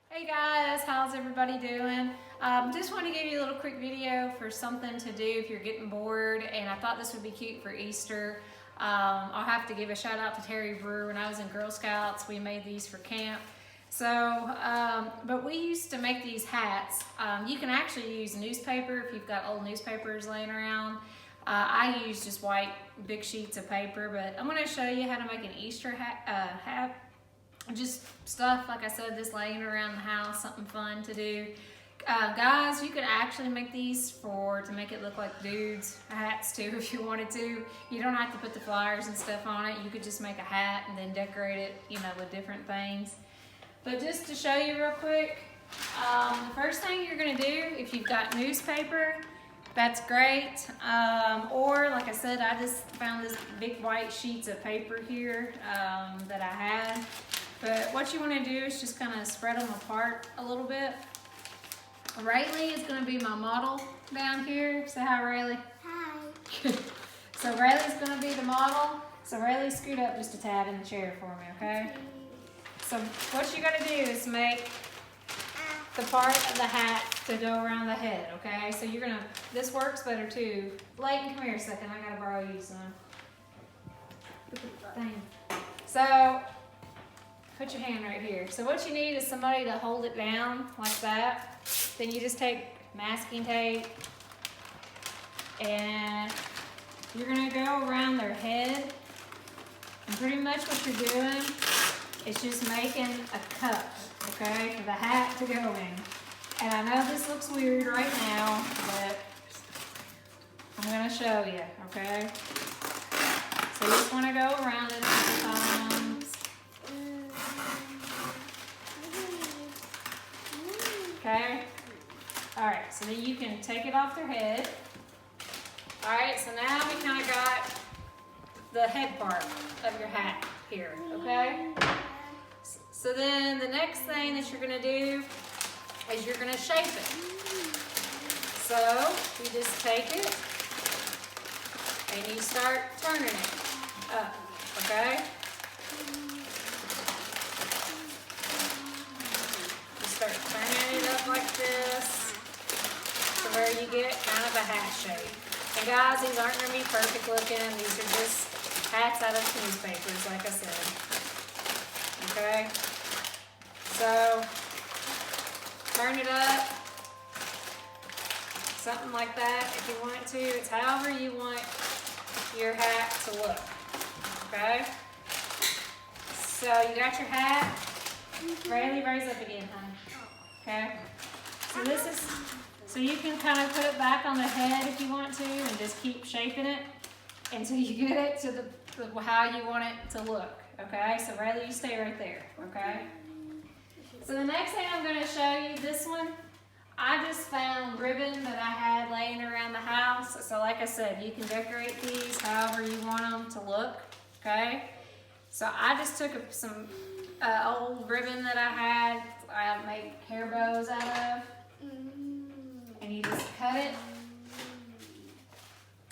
Hey guys, how's everybody doing? Just want to give you a little quick video for something to do if you're getting bored, and I thought this would be cute for Easter. I'll have to give a shout out to Terry Brewer. When I was in Girl Scouts, we made these for camp. But we used to make these hats. You can actually use newspaper if you've got old newspapers laying around. I use just white big sheets of paper, but I'm going to show you how to make an Easter hat. Just stuff, like I said, just laying around the house, something fun to do. Guys, you could actually make these to make it look like dudes' hats too if you wanted to. You don't have to put the flowers and stuff on it. You could just make a hat and then decorate it, with different things. But just to show you real quick, the first thing you're gonna do, if you've got newspaper, that's great. Or like I said, I just found this big white sheets of paper here that I had. But what you want to do is just kind of spread them apart a little bit. Rayleigh is going to be my model down here. Say hi, Rayleigh. Hi. So Rayleigh's going to be the model. So Rayleigh, scoot up just a tad in the chair for me, okay? So what you got to do is make the part of the hat to go around the head, okay? So you're going to, this works better too. Layton, come here a second. I got to borrow you some. So put your hand right here. So what you need is somebody to hold it down like that. Then you just take masking tape and you're gonna go around their head. And pretty much what you're doing is just making a cup, okay, for the hat to go in. And I know this looks weird right now, but I'm gonna show you, okay? So you just wanna go around it a couple times. Okay? Alright, so then you can take it off their head. Alright, so now we kind of got the head part of your hat here, okay? So then the next thing that you're going to do is you're going to shape it. So you just take it and you start turning it up, okay? Start turning it up like this to where you get kind of a hat shape. And guys, these aren't going to be perfect looking. These are just hats out of newspapers, like I said. Okay? So, turn it up. Something like that if you want to. It's however you want your hat to look. Okay? So, you got your hat. Rayleigh, raise up again, honey. Okay. So you can kind of put it back on the head if you want to, and just keep shaping it until you get it to how you want it to look. Okay. So Rayleigh, you stay right there. Okay. So the next thing I'm going to show you, this one, I just found ribbon that I had laying around the house. So like I said, you can decorate these however you want them to look. Okay. So I just took some old ribbon that I had. I made hair bows out of, and you just cut it,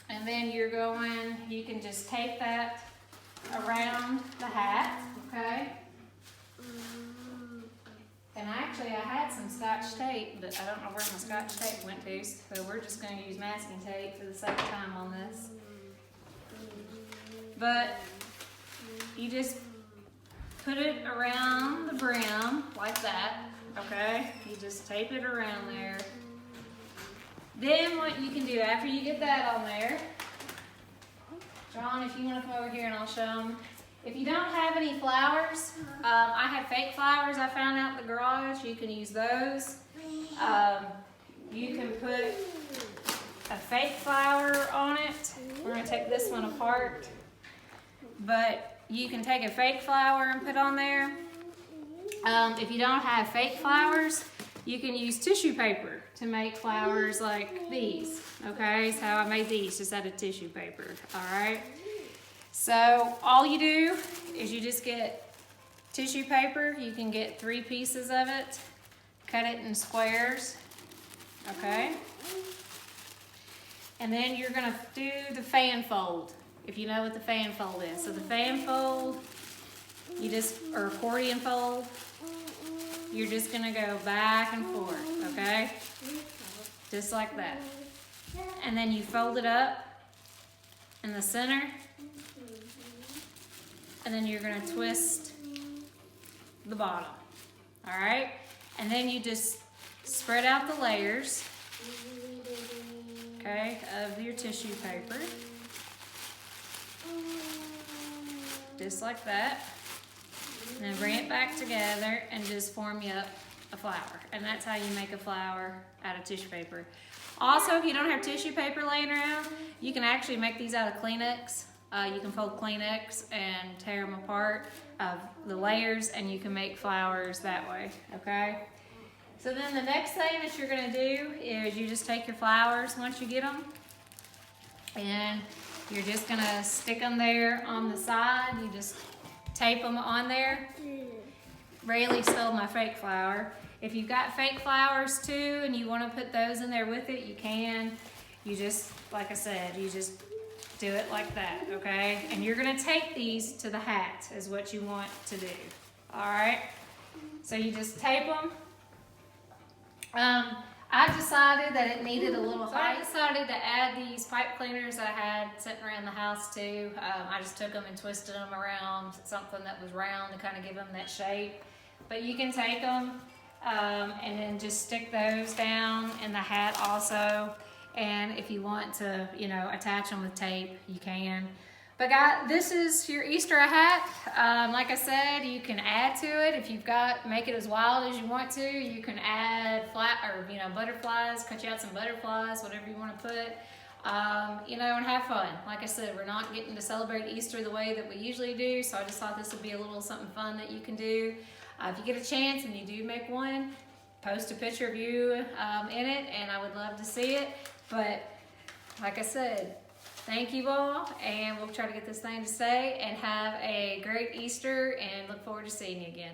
and then you can just tape that around the hat, okay? And actually I had some Scotch tape, but I don't know where my Scotch tape went to, so we're just going to use masking tape for the second time on this. But you just put it around the brim like that, okay? You just tape it around there. Then what you can do after you get that on there, John, if you want to come over here and I'll show them. If you don't have any flowers, I have fake flowers I found out in the garage. You can use those. You can put a fake flower on it. We're going to take this one apart. But you can take a fake flower and put on there. If you don't have fake flowers, you can use tissue paper to make flowers like these. Okay, so I made these just out of tissue paper. Alright. So all you do is you just get tissue paper. You can get 3 pieces of it. Cut it in squares. Okay. And then you're going to do the fan fold. If you know what the fan fold is. So the fan fold, or accordion fold, you're just gonna go back and forth, okay? Just like that. And then you fold it up in the center. And then you're gonna twist the bottom, all right? And then you just spread out the layers, okay, of your tissue paper. Just like that. And then bring it back together and just form you up a flower. And that's how you make a flower out of tissue paper. Also, if you don't have tissue paper laying around, you can actually make these out of Kleenex. You can fold Kleenex and tear them apart of the layers, and you can make flowers that way, okay? So then the next thing that you're gonna do is you just take your flowers once you get them, and you're just gonna stick them there on the side. You just tape them on there. Rayleigh stole my fake flower. If you've got fake flowers too and you wanna put those in there with it, you can. You just, like I said, you just do it like that, okay? And you're gonna take these to the hat is what you want to do, all right? So you just tape them. I decided that it needed a little height. I decided to add these pipe cleaners that I had sitting around the house too. I just took them and twisted them around something that was round to kind of give them that shape. But you can take them and then just stick those down in the hat also. And if you want to, you know, attach them with tape, you can. But guys, this is your Easter hat. Like I said, you can add to it if you've got, make it as wild as you want to. You can add butterflies, cut you out some butterflies, whatever you want to put, you know, and have fun. Like I said, we're not getting to celebrate Easter the way that we usually do, so I just thought this would be a little something fun that you can do. If you get a chance and you do make one, post a picture of you in it, and I would love to see it. But like I said, thank you all, and we'll try to get this thing to stay, and have a great Easter, and look forward to seeing you again.